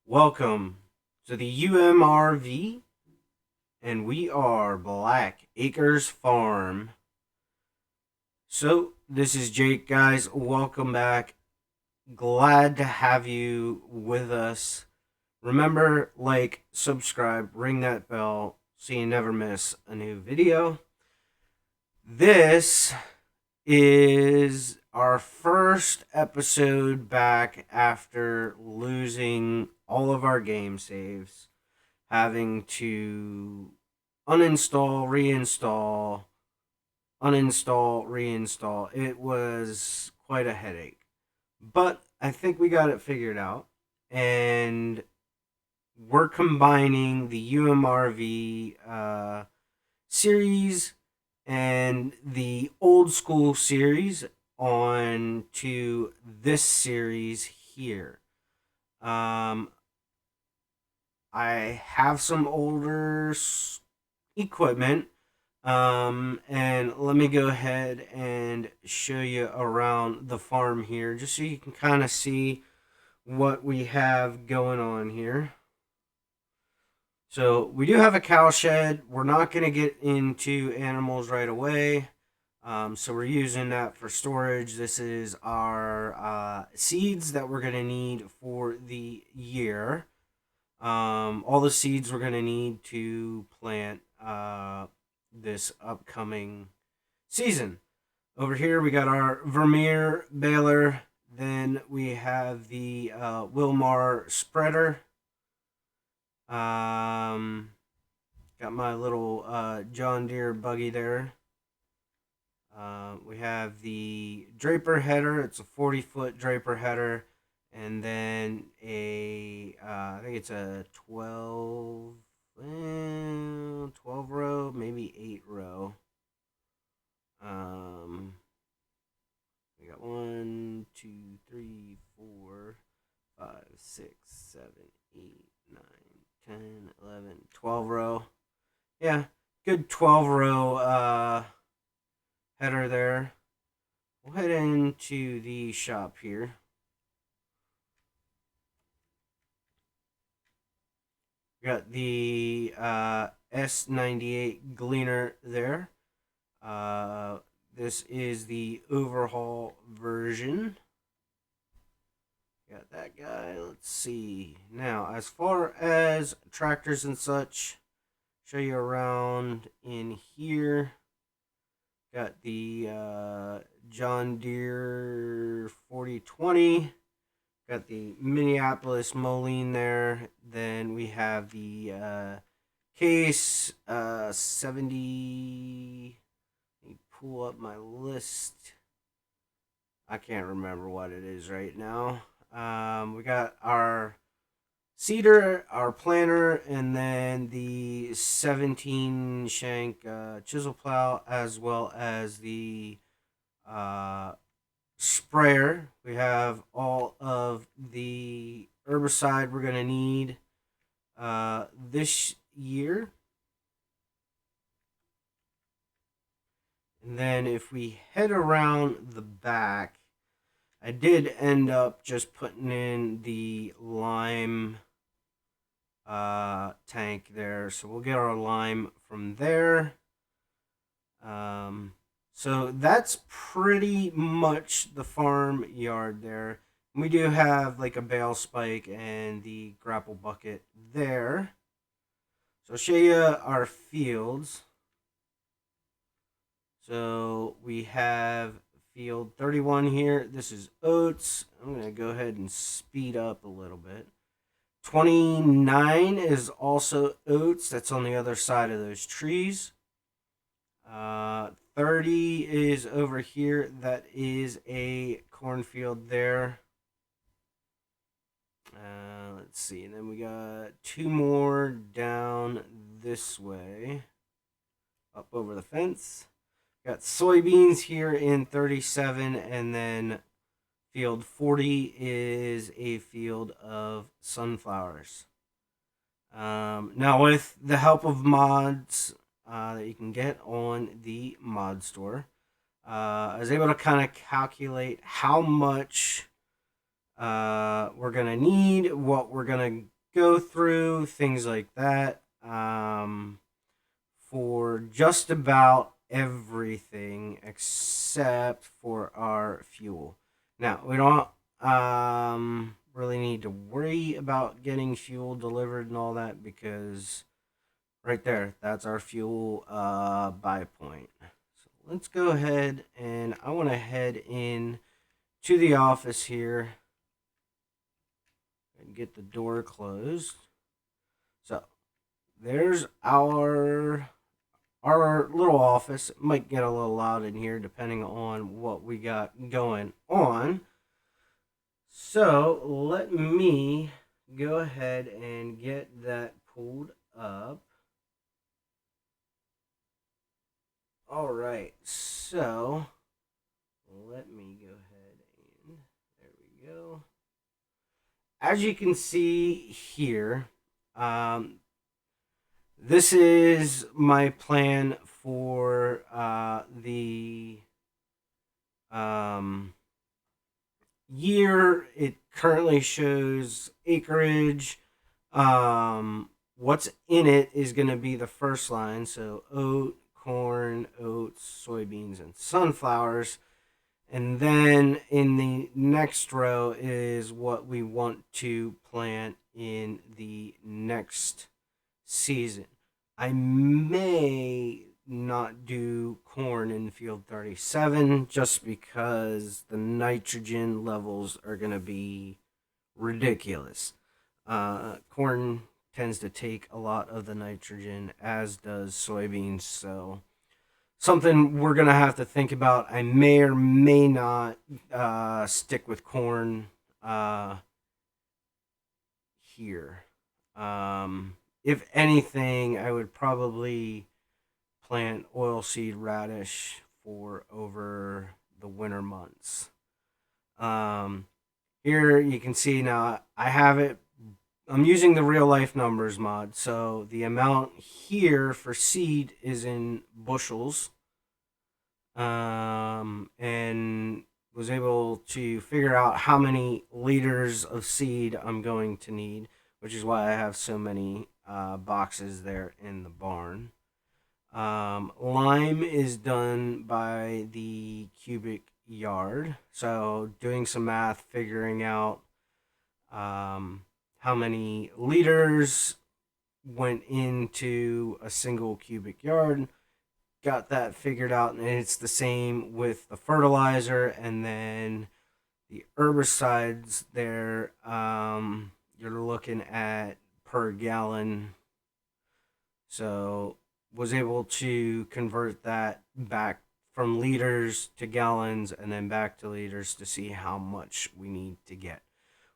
Welcome to the UMRV, and we are Black Acres Farm. So, this is Jake, guys. Welcome back. Glad to have you with us. Remember, like, subscribe, ring that bell so you never miss a new video. This is our first episode back after losing all of our game saves, having to uninstall, reinstall, uninstall, reinstall. It was quite a headache. But I think we got it figured out. And we're combining the UMRV series and the old school series on to this series here. Um, I have some older equipment, and let me go ahead and show you around the farm here just so you can kind of see what we have going on here. So we do have a cow shed. We're not going to get into animals right away. So we're using that for storage. This is our seeds that we're going to need for the year. All the seeds we're going to need to plant this upcoming season. Over here we got our Vermeer baler. Then we have the Wilmar spreader. Got my little John Deere buggy there. We have the Draper header. It's a 40-foot Draper header. And then I think it's a 12 row, maybe 8 row. We got 1, 2, 3, 4, 5, 6, 7, 8, 9, 10, 11, 12 row. Yeah, good 12 row header there. We'll head into the shop here. We got the S98 Gleaner there. This is the overhaul version. Got that guy. Let's see. Now, as far as tractors and such, show you around in here. Got the John Deere 4020. Got the Minneapolis Moline there. Then we have the Case 70. Let me pull up my list. I can't remember what it is right now. We got our seeder, our planter, and then the 17 shank chisel plow, as well as the sprayer. We have all of the herbicide we're going to need this year. And then if we head around the back, I did end up just putting in the lime tank there. So we'll get our lime from there. So that's pretty much the farm yard there. We do have like a bale spike and the grapple bucket there. So I'll show you our fields. So we have field 31 here. This is oats. I'm going to go ahead and speed up a little bit. 29 is also oats. That's on the other side of those trees. 30 is over here. That is a cornfield there. Let's see. And then we got 2 more down this way. Up over the fence. Got soybeans here in 37, and then field 40 is a field of sunflowers. Now, with the help of mods that you can get on the mod store, I was able to kind of calculate how much we're going to need, what we're going to go through things like that for just about everything except for our fuel. Now, we don't really need to worry about getting fuel delivered and all that because right there, that's our fuel buy point. So let's go ahead and I want to head in to the office here and get the door closed. So there's our little office. It might get a little loud in here depending on what we got going on. So let me go ahead and get that pulled up. All right, so let me go ahead and there we go. As you can see here, this is my plan for the year. It currently shows acreage. What's in it is going to be the first line. So oat, corn, oats, soybeans, and sunflowers. And then in the next row is what we want to plant in the next season. I may not do corn in field 37 just because the nitrogen levels are going to be ridiculous. Corn tends to take a lot of the nitrogen, as does soybeans, so something we're going to have to think about. I may or may not stick with corn here. If anything, I would probably plant oilseed radish for over the winter months. Here you can see now I have it. I'm using the real life numbers mod, so the amount here for seed is in bushels, and was able to figure out how many liters of seed I'm going to need, which is why I have so many boxes there in the barn. Lime is done by the cubic yard. So doing some math, figuring out how many liters went into a single cubic yard. Got that figured out, and it's the same with the fertilizer and then the herbicides there. You're looking at per gallon. So was able to convert that back from liters to gallons and then back to liters to see how much we need to get.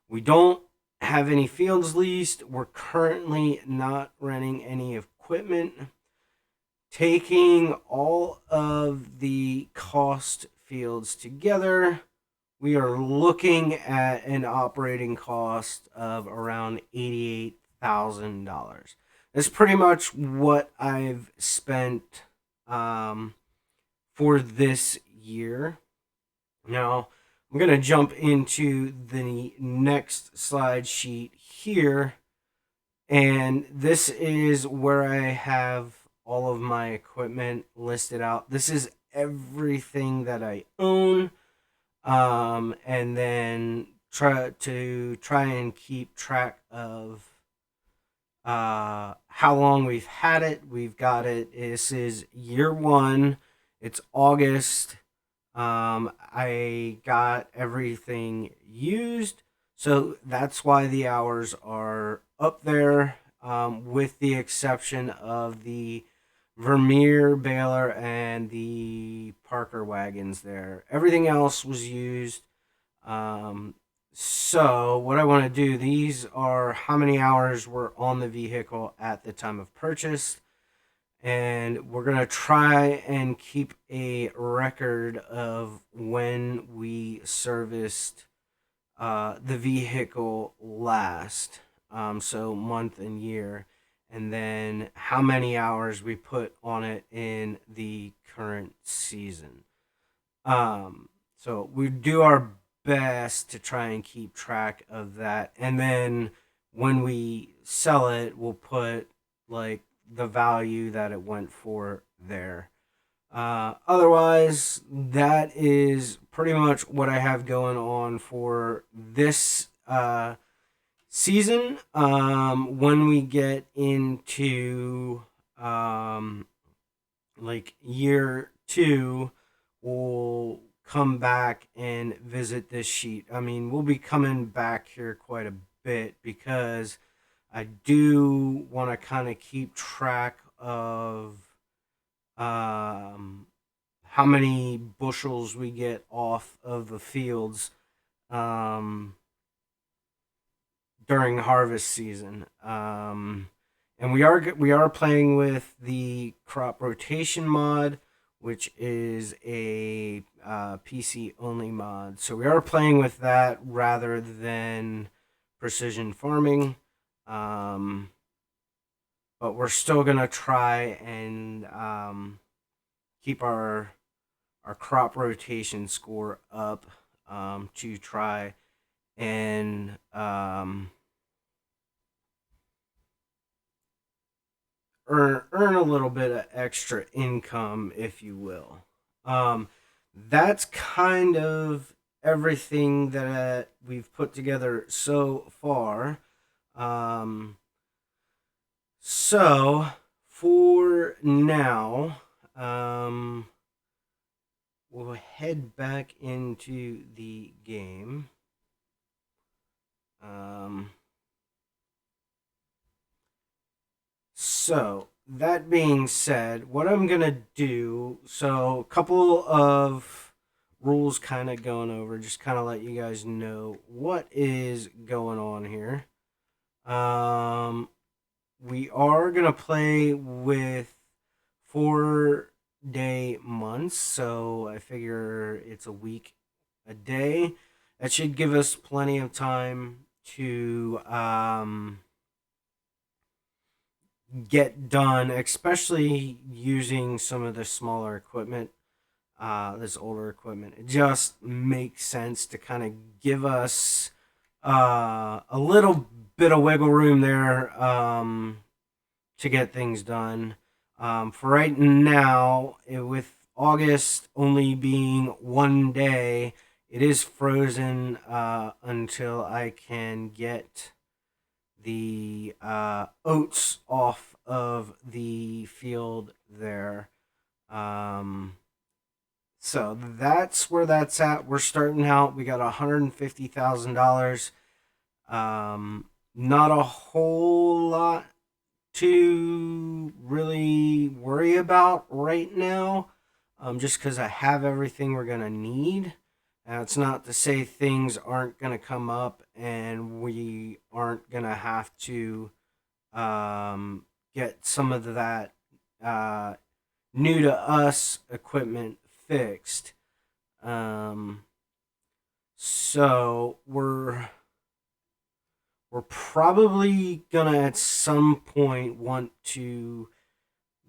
We don't have any fields leased. We're currently not renting any equipment. Taking all of the cost fields together, we are looking at an operating cost of around $88,000. That's pretty much what I've spent for this year. Now, I'm going to jump into the next slide sheet here. And this is where I have all of my equipment listed out. This is everything that I own. And then try and keep track of how long we've had it. We've got it. This is year one. It's August. I got everything used, so that's why the hours are up there, with the exception of the Vermeer baler and the Parker wagons there. Everything else was used. So what I want to do, these are how many hours were on the vehicle at the time of purchase. And we're going to try and keep a record of when we serviced the vehicle last. So month and year. And then how many hours we put on it in the current season. So we do our best to try and keep track of that. And then when we sell it, we'll put like the value that it went for there. Otherwise, that is pretty much what I have going on for this season. When we get into like year two, we'll come back and visit this sheet. I mean, we'll be coming back here quite a bit because I do want to kind of keep track of um, how many bushels we get off of the fields um, during harvest season. And we are playing with the crop rotation mod, which is a PC only mod. So we are playing with that rather than precision farming. But we're still gonna try and keep our crop rotation score up to try and earn a little bit of extra income, if you will. That's kind of everything that we've put together so far. Um, so for now, we'll head back into the game. So that being said, what I'm gonna do, so a couple of rules kind of going over, just kind of let you guys know what is going on here. We are gonna play with 4-day months, so I figure it's a week a day. That should give us plenty of time to get done, especially using some of the smaller equipment, this older equipment. It just makes sense to kind of give us a little bit of wiggle room there to get things done. For right now, with August only being 1 day, it is frozen until I can get the oats off of the field there. So that's where that's at. We're starting out. We got $150,000. Not a whole lot to really worry about right now, just because I have everything we're going to need. It's not to say things aren't going to come up and we aren't going to have to get some of that new to us equipment fixed. So we're probably gonna at some point want to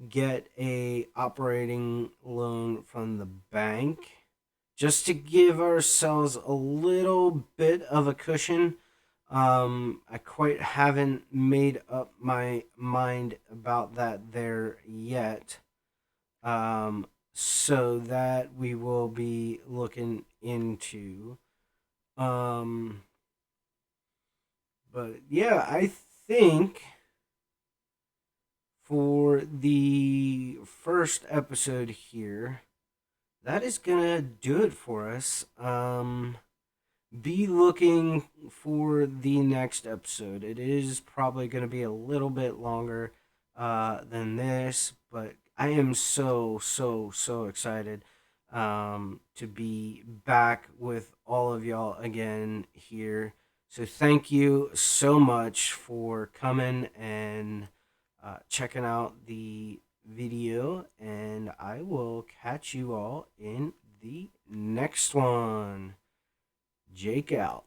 get a operating loan from the bank just to give ourselves a little bit of a cushion. I quite haven't made up my mind about that there yet. So that we will be looking into. Um, but yeah, I think for the first episode here, that is gonna do it for us. Be looking for the next episode. It is probably gonna be a little bit longer than this, but I am so excited to be back with all of y'all again here. So thank you so much for coming and checking out the video, and I will catch you all in the next one. Jake out.